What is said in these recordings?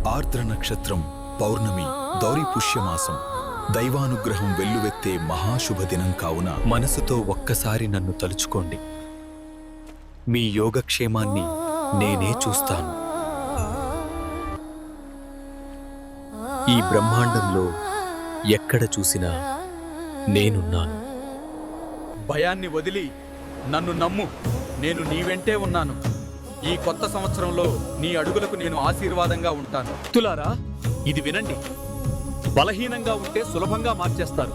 ఆర్ద్ర నక్షత్రం, పౌర్ణమి, దౌరి పుష్యమాసం, దైవానుగ్రహం వెల్లువెత్తే మహాశుభదినం కావున మనసుతో ఒక్కసారి నన్ను తలుచుకోండి. మీ యోగక్షేమాన్ని నేనే చూస్తాను. ఈ బ్రహ్మాండంలో ఎక్కడ చూసినా నేనున్నాను. భయాన్ని వదిలి నన్ను నమ్ము, నేను నీ వెంటే ఉన్నాను. ఈ కొత్త సంవత్సరంలో నీ అడుగులకు నేను ఆశీర్వాదంగా ఉంటాను. భక్తులారా, ఇది వినండి. బలహీనంగా ఉంటే సులభంగా మార్చేస్తారు,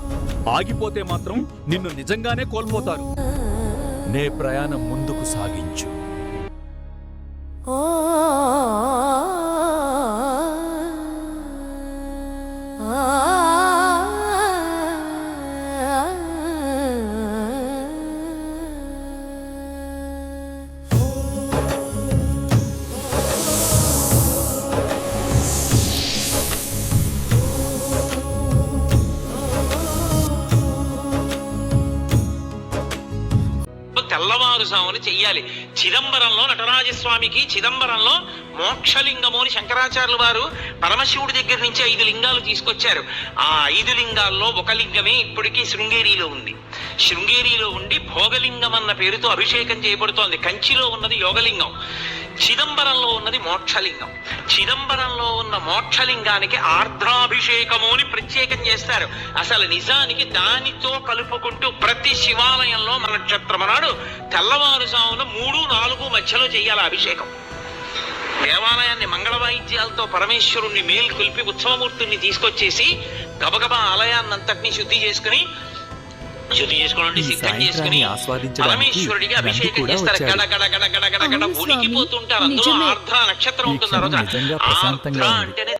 ఆగిపోతే మాత్రం నిన్ను నిజంగానే కోల్పోతారు. నే ప్రయాణం ముందుకు సాగించు. తెల్లవారుజామున చెయ్యాలి. చిదంబరంలో నటరాజస్వామికి చిదంబరంలో మోక్షలింగము అని శంకరాచార్యులు వారు పరమశివుడి దగ్గర నుంచి 5 లింగాలు తీసుకొచ్చారు. ఆ 5 లింగాల్లో ఒక లింగమే ఇప్పటికీ శృంగేరిలో ఉంది. శృంగేరిలో ఉండి భోగలింగం అన్న పేరుతో అభిషేకం చేయబడుతోంది. కంచిలో ఉన్నది యోగలింగం, చిదంబరంలో ఉన్నది మోక్షలింగం. చిదంబరంలో ఉన్న మోక్షలింగానికి ఆర్ద్రాభిషేకము అని ప్రత్యేకం చేస్తారు. అసలు నిజానికి దానితో కలుపుకుంటూ ప్రతి శివాలయంలో మన నక్షత్రం నాడు తెల్లవారుజామున 3-4 మధ్యలో చెయ్యాలి అభిషేకం. దేవాలయాన్ని మంగళ వాయిద్యాలతో పరమేశ్వరుణ్ణి మేల్కొల్పి ఉత్సవమూర్తుల్ని తీసుకొచ్చేసి గబగబా ఆలయాన్నంతటినీ శుద్ధి చేసుకోండి, సిద్ధం చేసుకుని పరమేశ్వరుడికి అభిషేకం చేస్తారు. గడ గడ గడ గడ గడ గడ ఉనికిపోతుంటారు. అందులో ఆర్ద్ర నక్షత్రం ఉంటుంది. ఆర్ద్ర అంటేనే